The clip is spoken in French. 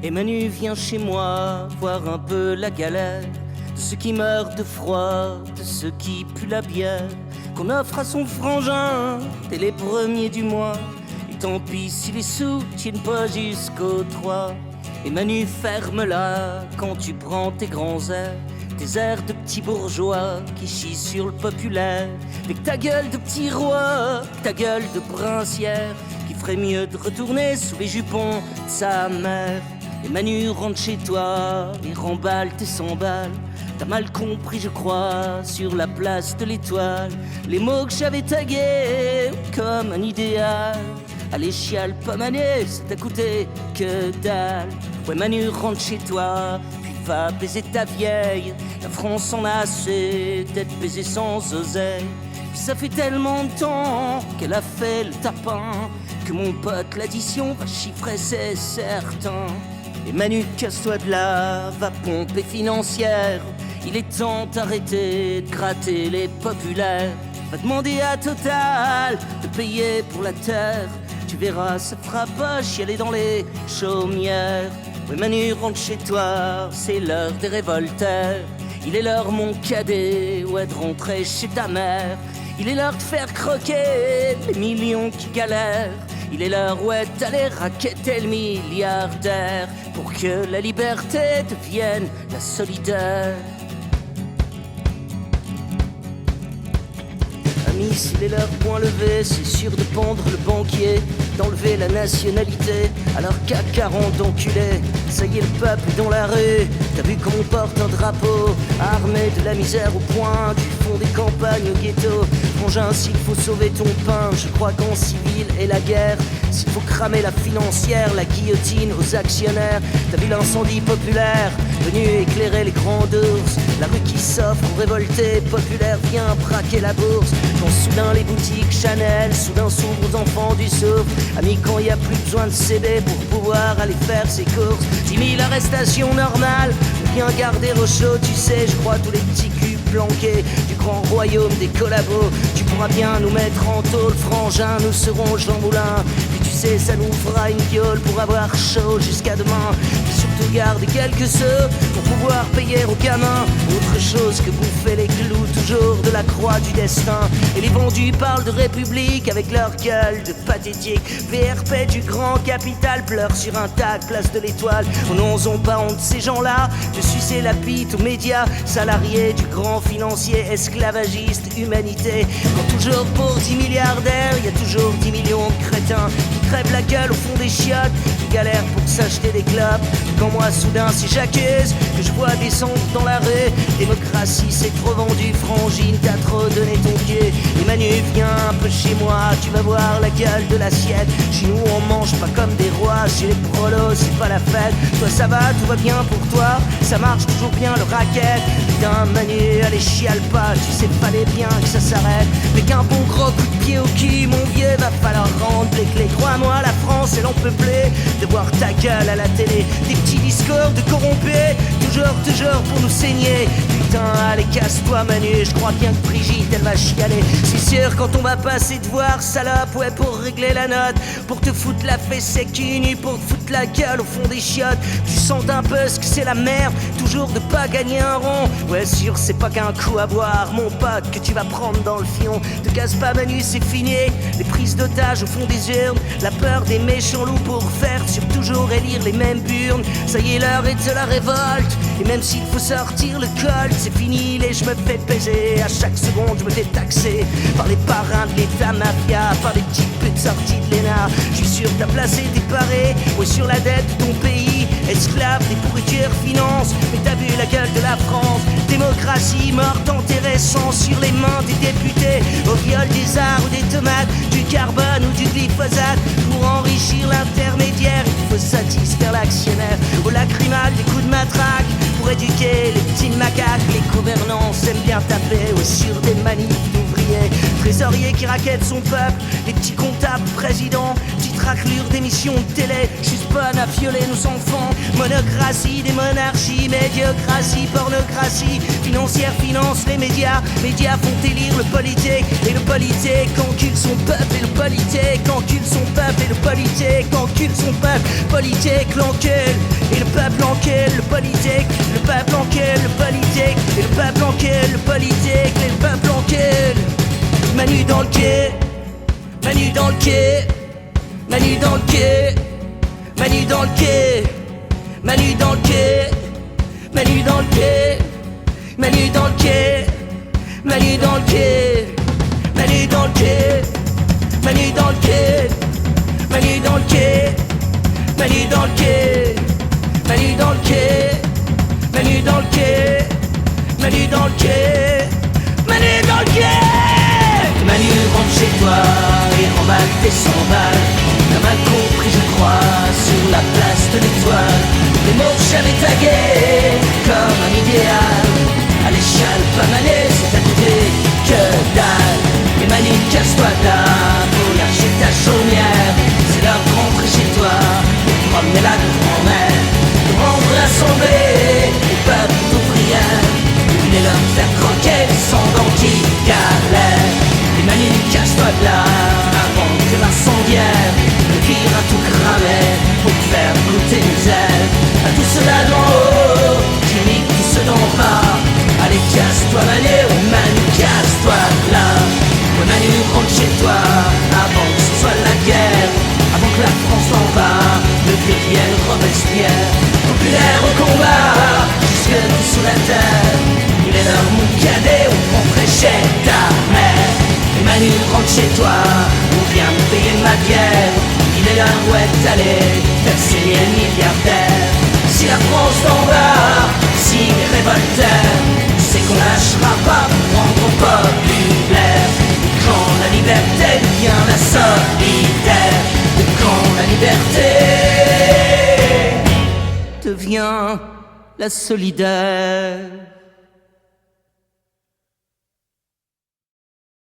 Et Manu vient chez moi voir un peu la galère de ceux qui meurent de froid, de ceux qui puent la bière qu'on offre à son frangin dès les premiers du mois. Et tant pis si les sous tiennent pas jusqu'au 3. Et Manu, ferme-la quand tu prends tes grands airs, tes airs de petits bourgeois qui chient sur le populaire. Avec ta gueule de petit roi, ta gueule de princière, qui ferait mieux de retourner sous les jupons de sa mère. Et Manu, rentre chez toi et remballe tes 100 balles. T'as mal compris, je crois, sur la place de l'Étoile, les mots que j'avais tagués comme un idéal. Allez, chiale pas Manu, ça t'a coûté que dalle. Ouais Manu, rentre chez toi, puis va baiser ta vieille. La France en a assez d'être baisée sans oseille. Puis ça fait tellement de temps qu'elle a fait le tapin que mon pote l'addition va chiffrer, c'est certain. Et Manu, casse-toi de là, va pomper financière. Il est temps d'arrêter de gratter les populaires. Va demander à Total de payer pour la terre. Tu verras, ça fera pas chialer dans les chaumières. Oui Manu, rentre chez toi, c'est l'heure des révolteurs. Il est l'heure, mon cadet, ouais, de rentrer chez ta mère. Il est l'heure de faire croquer les millions qui galèrent. Il est l'heure, ouais, d'aller raqueter le milliardaire pour que la liberté devienne la solidaire. Amis, s'il est l'heure, point levé, c'est sûr de pendre le banquier, d'enlever la nationalité à leur CAC 40 d'enculés. Ça y est, le peuple est dans la rue. T'as vu comme on porte un drapeau, armé de la misère au point du fond des campagnes au ghetto. Frangin, s'il faut sauver ton pain, je crois qu'en civil et la guerre, s'il faut cramer la financière, la guillotine aux actionnaires. T'as vu l'incendie populaire venu éclairer les grands ours, la rue qui s'offre aux révoltés populaires vient braquer la bourse. Quand soudain les boutiques Chanel, soudain s'ouvrent aux enfants du souffle. Amis, quand y a plus besoin de CD pour pouvoir aller faire ses courses. 10 000 arrestations normales, bien garder au chaud, tu sais, je crois tous les petits culs planqués du grand royaume des collabos. Tu pourras bien nous mettre en tôle, frangin, nous serons Jean Moulin. Puis tu sais, ça nous fera une gueule pour avoir chaud jusqu'à demain. Puis surtout garder quelques sous pour pouvoir payer aux gamins autre chose que bouffer les clous toujours de la croix du destin. Et les vendus parlent de république avec leur gueule de pathétique. VRP du grand capital pleure sur un tas de place de l'Étoile. Oh non, ont pas honte ces gens-là de sucer la bite aux médias salariés du grand financier esclavagiste humanité. Quand toujours pour 10 milliardaires, y a toujours 10 millions de crétins qui crèvent la gueule au fond des chiottes, qui galèrent pour s'acheter des clopes. Quand moi soudain si j'accuse que je vois descendre dans la rue, démocratie c'est trop vendu, frangine t'as trop donné ton pied. Et Manu, viens un peu chez moi, tu vas voir la gueule de l'assiette. Chez nous on mange pas comme des rois, chez les prolos c'est pas la fête. Toi ça va, tout va bien pour toi, ça marche toujours bien le racket. Putain Manu, allez chiale pas, tu sais fallait bien que ça s'arrête. Mais qu'un bon gros coup de pied au cul, mon vieux, va falloir rendre les clés. Crois-moi, la France elle en peut plus de voir ta gueule à la télé, des petits discours de corrompus, toujours pour nous saigner. Putain, allez casse-toi Manu, je crois bien que Brigitte elle va chialer. C'est sûr quand on va passer te voir salope, ouais pour régler la note, pour te foutre la fesse sec nu, pour te foutre la gueule au fond des chiottes. Tu sens un peu ce que c'est la merde, toujours de pas gagner un rond. Ouais sûr c'est pas qu'un coup à boire mon pote que tu vas prendre dans le fion. Te casse pas Manu, c'est fini, les prises d'otages au fond des urnes, la peur des méchants loups pour faire sur toujours élire les mêmes burnes. Ça y est l'heure est de la révolte, et même s'il faut sortir le col, c'est fini les je me fais baiser. À chaque seconde je me fais taxer par les parrains de l'état mafia, par les petites putes sorties de l'ENA. Je suis sûr t'as placé tes parés, ouais sur la dette de ton pays, esclave des pourritures finances. Mais t'as vu la gueule de la France, démocratie morte enterrée sang sur les mains des députés, au viol des arts ou des tomates, du carbone ou du glyphosate. Pour enrichir l'intermédiaire il faut satisfaire l'actionnaire, au lacrymal des coups de matraque pour éduquer les petits macaques. Les gouvernants aiment bien taper sur des manifs d'ouvriers, trésoriers qui raquettent son peuple, les petits comptables présidents, petits raclure d'émissions de télé, juste bonne à violer nos enfants. Monocratie des monarchies, médiocratie, pornocratie financière finance les médias. Médias font élire le politique, et le politique encule son peuple, et le politique encule son peuple, et le politique encule son peuple. Politique l'encule, et le peuple encule le politique, le peuple encule le politique, et le peuple encule le politique, et le peuple encule. Manu dans le quai, Manu dans le quai, Manu dans le quai, Manu dans le quai, Manu dans le quai, Manu dans le quai, Manu dans le quai, Manu dans le quai, Manu dans le quai, Manu dans le quai, Manu dans le quai, Manu dans le quai, Manu dans le quai, Manu dans le quai, Manu dans le quai, Manu dans le quai. Manu rentre chez toi et remballe tes 100 balles. T'as mal compris je crois sur la place de l'Étoile. Les mots j'avais tagués comme un idéal. À l'échelle pas mané c'est à côté que dalle. Mais Manu casse-toi de là pour lâcher ta chaumière. C'est l'heure de rentrer chez toi pour promener la grand-mère, pour rendre l'assemblée et pas plutôt prière. Il est l'heure de faire croquer les sangs qui galèrent. Et Manu, casse-toi de là avant que l'incendiaire ne vire à tout cramer pour te faire goûter misère. À tout cela d'en haut qui nique tout ce d'en bas. Allez casse-toi Manu, Manu casse-toi de là. Ouais Manu rentre chez toi avant que ce soit la guerre, avant que la France s'en va devienne Robespierre. Populaire au combat jusque sous la terre. Il est l'heure mon cadet, on rentrait chez ta mère. Et Manu rentre chez toi, on vient me payer ma bière. Il est l'heure où est allé verser les milliardaires. Si la France t'en va, si les révoltaires, c'est qu'on lâchera pas pour rendre populaire. Quand la liberté devient la solidaire, et quand la liberté devient la solidaire.